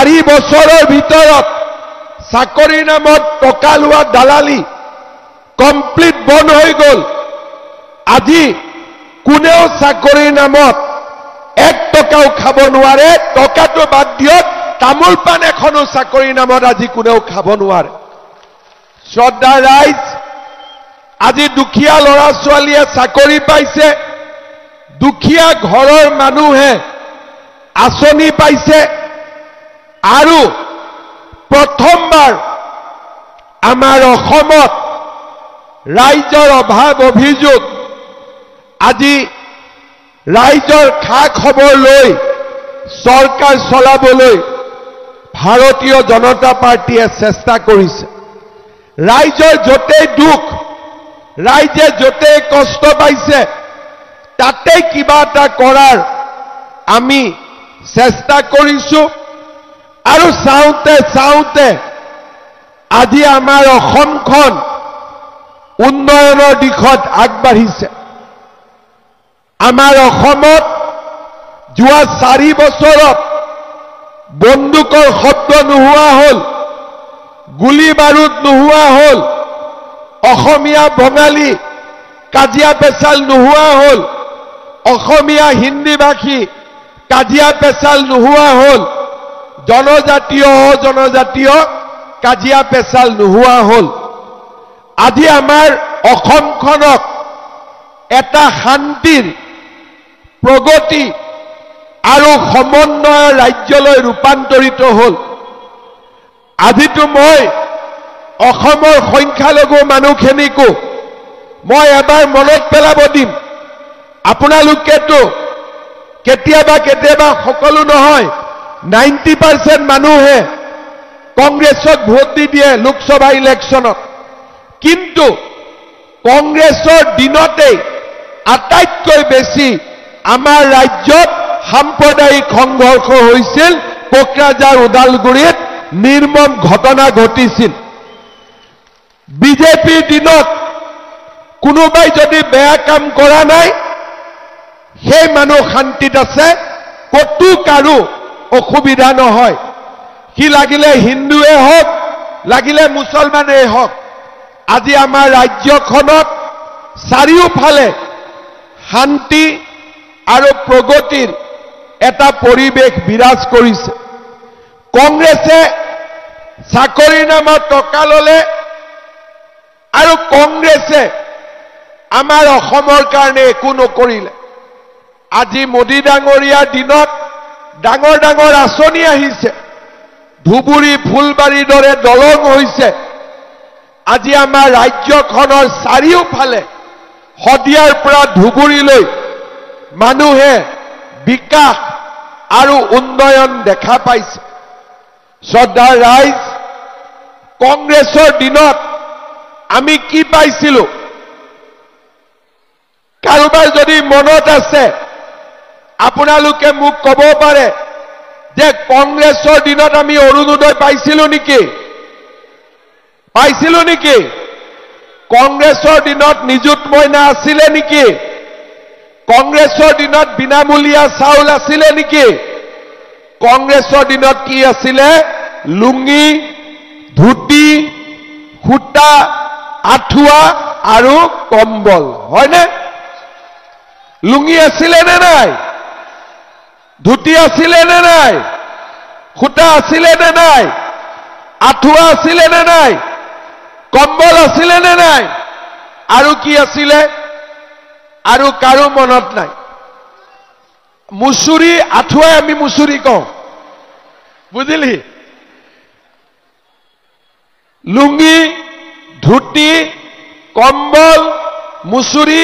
4 বছৰৰ ভিতৰত চাকৰি নামত টকা লোৱা দালালি কমপ্লিট বন্ধ হৈ গ'ল। আজি কোনেও চাকৰিৰ নামত 1 টকাও খাব নোৱাৰে। টকাটো বাদ দিয়ক, তামোল পাণ এখনো চাকৰিৰ নামত আজি কোনেও খাব নোৱাৰে। শ্ৰদ্ধা ৰাইজ, আজি দুখীয়া ল'ৰা ছোৱালীয়ে চাকৰি পাইছে, দুখীয়া ঘৰৰ মানুহে আঁচনি পাইছে, আৰু প্ৰথমবাৰ আমাৰ অসমত ৰাইজৰ অভাৱ অভিযোগ আজি ৰাইজৰ খা খবৰ লৈ চৰকাৰ চলাবলৈ ভাৰতীয় জনতা পাৰ্টিয়ে চেষ্টা কৰিছে। ৰাইজৰ য'তেই দুখ, ৰাইজে য'তেই কষ্ট পাইছে, তাতে কিবা এটা কৰাৰ আমি চেষ্টা কৰিছো। আৰু চাওঁতে চাওঁতে আজি আমাৰ অসমখন উন্নয়নৰ দিশত আগবাঢ়িছে। আমাৰ অসমত যোৱা 4 বছৰত বন্দুকৰ শব্দ নোহোৱা হ'ল, গুলি বাৰুদ নোহোৱা হ'ল, অসমীয়া বঙালী কাজিয়া পেচাল নোহোৱা হ'ল, অসমীয়া হিন্দী ভাষী কাজিয়া পেচাল নোহোৱা হ'ল, জনজাতীয় অজনজাতীয় কাজিয়া পেচাল নোহোৱা হ'ল। আজি আমাৰ অসমখনক এটা শান্তিৰ, প্ৰগতি আৰু সমন্বয়ৰ ৰাজ্যলৈ ৰূপান্তৰিত হ'ল। আজিতো মই অসমৰ সংখ্যালঘু মানুহখিনিকো মই এবাৰ মনত পেলাব দিম, আপোনালোকেতো কেতিয়াবা কেতিয়াবা সকলো নহয় 90% মানুহে কংগ্ৰেছক ভোট দি দিয়ে লোকসভা ইলেকশ্যনত। কিন্তু কংগ্ৰেছৰ দিনতেই আটাইতকৈ বেছি আমাৰ ৰাজ্যত সাম্প্ৰদায়িক সংঘৰ্ষ হৈছিল, কোকৰাঝাৰ ওদালগুৰিত নিৰ্মম ঘটনা ঘটিছিল। বিজেপিৰ দিনত কোনোবাই যদি বেয়া কাম কৰা নাই, সেই মানুহ শান্তিত আছে, কতো কাৰো অসুবিধা নহয়। সি লাগিলে হিন্দুৱে হওক, লাগিলে মুছলমানেই হওক। আজি আমাৰ ৰাজ্যখনত চাৰিওফালে শান্তি আৰু প্ৰগতিৰ এটা পৰিৱেশ বিৰাজ কৰিছে। কংগ্ৰেছে চাকৰিৰ নামত টকা ল'লে, আৰু কংগ্ৰেছে আমাৰ অসমৰ কাৰণে একো নকৰিলে। আজি মোদী ডাঙৰীয়াৰ দিনত ডাঙৰ ডাঙৰ আঁচনি আহিছে, ধুবুৰী ফুলবাৰীৰ দৰে দলং হৈছে। আজি আমাৰ ৰাজ্যখনৰ চাৰিওফালে শদিয়াৰ পৰা ধুবুৰীলৈ মানুহে বিকাশ আৰু উন্নয়ন দেখা পাইছে। শ্ৰদ্ধাৰ ৰাইজ, কংগ্ৰেছৰ দিনত আমি কি পাইছিলো? কাৰোবাৰ যদি মনত আছে, আপোনালোকে মোক ক'ব পাৰে যে কংগ্ৰেছৰ দিনত আমি অৰুণোদয় পাইছিলো নেকি? পাইছিলো নেকি? কংগ্ৰেছৰ দিনত নিযুত মইনা আছিলে নেকি? কংগ্ৰেছৰ দিনত বিনামূলীয়া চাউল আছিলে নেকি? কংগ্ৰেছৰ দিনত কি আছিলে? লুঙি, ধুতি, সূতা, আঁঠুৱা আৰু কম্বল, হয়নে? লুঙি আছিলে নে নাই? ধুতি আছিলে নে নাই? সূতা আছিলে নে নাই? আঁঠুৱা আছিলে নে নাই? কম্বল আছিলে নে নাই? আৰু কি আছিলে? আৰু কাৰো মনত নাই। মুচুৰি, আঁঠুৱাই আমি মুচুৰি কওঁ, বুজিলি? লুঙি, ধুতি, কম্বল, মুচুৰি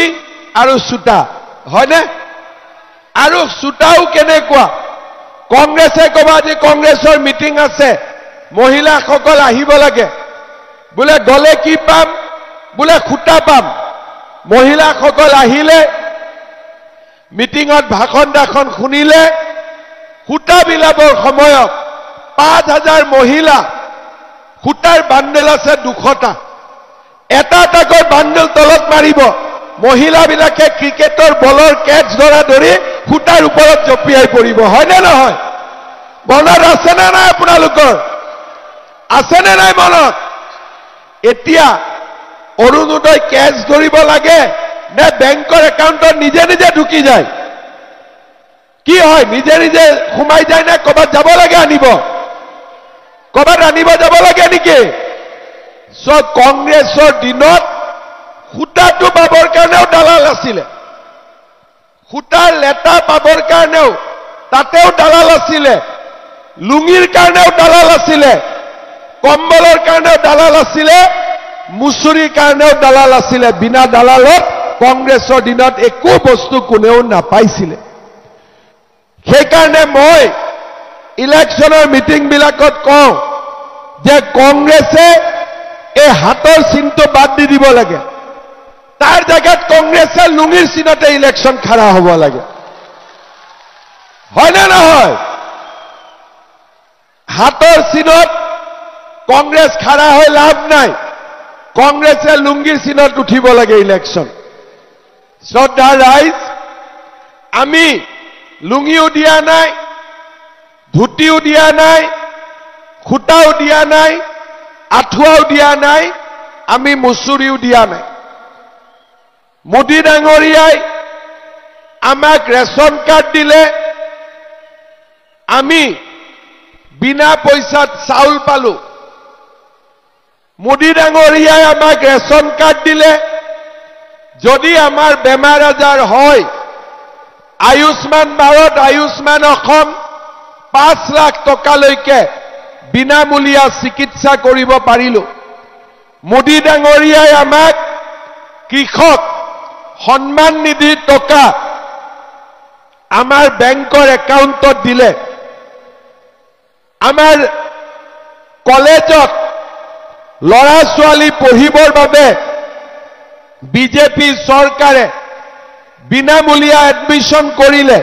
আৰু সূতা, হয়নে? আৰু সূতাও কেনেকুৱা? কংগ্ৰেছে ক'ব আজি কংগ্ৰেছৰ মিটিং আছে, মহিলাসকল আহিব লাগে। বোলে গ'লে কি পাম? বোলে সূতা পাম। মহিলাসকল আহিলে, মিটিঙত ভাষণ দাখন শুনিলে, সূতা বিলাবৰ সময়ত 5000 মহিলা, সূতাৰ বান্ডেল আছে 200টা, এটা এটাকৈ বান্ডেল তলত মাৰিব। মহিলাবিলাকে ক্ৰিকেটৰ বলৰ কেটছ ধৰা ধৰি সূতাৰ ওপৰত জঁপিয়াই পৰিব, হয়নে নহয়? মনত আছে নে নাই আপোনাৰ? মানুহৰ আছেনে নাই মনত এতিয়া অৰুণোদয় কেছ ধৰিব লাগে নে বেংকৰ একাউণ্টত নিজে নিজে ঢুকি যায় কি হয় নিজে নিজে সোমাই যায় না কবাত যাব লাগে আনিব কবাত আনিব যাব লাগে নেকি সব কংগ্ৰেছৰ দিনত খুটাটো পাবৰ কাৰণেও দালাল আছিলে খুটাৰ লেটা পাবৰ কাৰণেও তাতেও দালাল আছিলে লুঙিৰ কাৰণেও দালাল আছিলে কম্বলৰ কাৰণেও দালাল আছিলে মুছুৰীৰ কাৰণেও দালাল আছিলে বিনা দালালত কংগ্ৰেছৰ দিনত একো বস্তু কোনেও নাপাইছিলে সেইকাৰণে মই ইলেকশ্যনৰ মিটিং বিলাকত কওঁ যে কংগ্ৰেছে এই হাতৰ চিনটো বাদ দি দিব লাগে তাৰ জায়গাত কংগ্ৰেছে লুঙিৰ চিনতে ইলেকশ্যন খাৰা হ'ব লাগে হয় না নহয় হাতৰ চিনত কংগ্ৰেছ খাৰা হৈ লাভ নাই কংগ্ৰেছে লুঙ্গিৰ চিনত উঠিব লাগে ইলেকশ্যন শ্ৰদ্ধা ৰাইজ আমি লুঙ্গিও দিয়া নাই ধুতিও দিয়া নাই খুটাও দিয়া নাই আঠুৱাও দিয়া নাই আমি মুছুৰীও দিয়া নাই মোদী ডাঙৰীয়াই আমাক ৰেশন কাৰ্ড দিলে আমি বিনা পইচাত চাউল পালো মোদী ডাঙৰীয়াই আমাক ৰেশন কাৰ্ড দিলে যদি আমাৰ বেমাৰ আজাৰ হয় আয়ুষ্মান ভাৰত আয়ুষ্মান অসম 5 লাখ টকালৈকে বিনামূলীয়া চিকিৎসা কৰিব পাৰিলো মোদী ডাঙৰীয়াই আমাক কৃষক সন্মান নিধি টকা আমাৰ বেংকৰ একাউণ্টত দিলে আমাৰ কলেজত লৰা ছোৱালী পঢ়িবৰ বাবে বিজেপি চৰকাৰে বিনামূলীয়া এডমিশন কৰিলে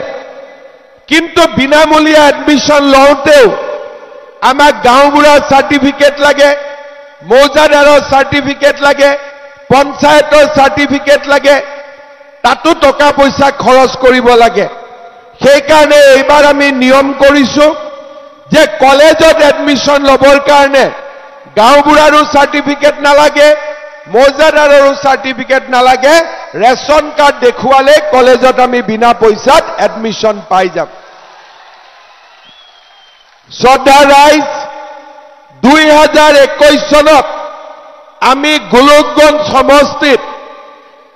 কিন্তু বিনামূলীয়া এডমিশন লওঁতেও আমাক গাঁওবুঢ়াৰ সাৰ্টিফিকেট লাগে মৌজাদাৰৰ সাৰ্টিফিকেট লাগে পঞ্চায়তৰ সাৰ্টিফিকেট লাগে তাতো টকা পইচা খৰচ কৰিব লাগে সেইকাৰণে এইবাৰ আমি নিয়ম কৰিছো যে কলেজত এডমিশন লবৰ কাৰণে গাঁওবুঢ়াৰো সাৰ্টিফিকেট নালাগে মৌজাদাৰৰো সাৰ্টিফিকেট নালাগে ৰেশন কাৰ্ড দেখুৱালে কলেজত আমি বিনা পইচাত এডমিশন পাই যাম শ্ৰদ্ধা ৰাইজ 2021 চনত আমি গোলকগঞ্জ সমষ্টিত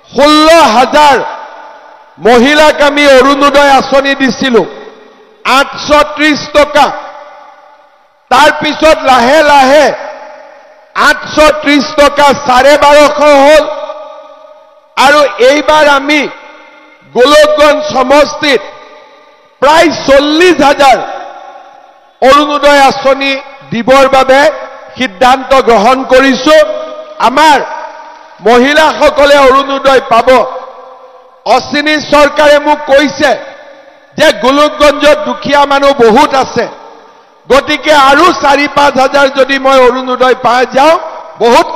16,000 মহিলাক আমি অৰুণোদয় আঁচনি দিছিলো 830 টকা তাৰ পিছত লাহে লাহে 830 টকা 1250 হল আৰু এইবাৰ আমি গোলকগঞ্জ সমষ্টিত প্ৰায় 40,000 অৰুণোদয় আঁচনি দিবৰ বাবে সিদ্ধান্ত গ্ৰহণ কৰিছো আমাৰ মহিলাসকলে অৰুণোদয় পাব অশ্বিনী চৰকাৰে মোক কৈছে যে গোলকগঞ্জত দুখীয়া মানুহ বহুত আছে গতিকে আৰু 4-5 হাজাৰ যদি মই অৰুণোদয় পাই যাওঁ বহুত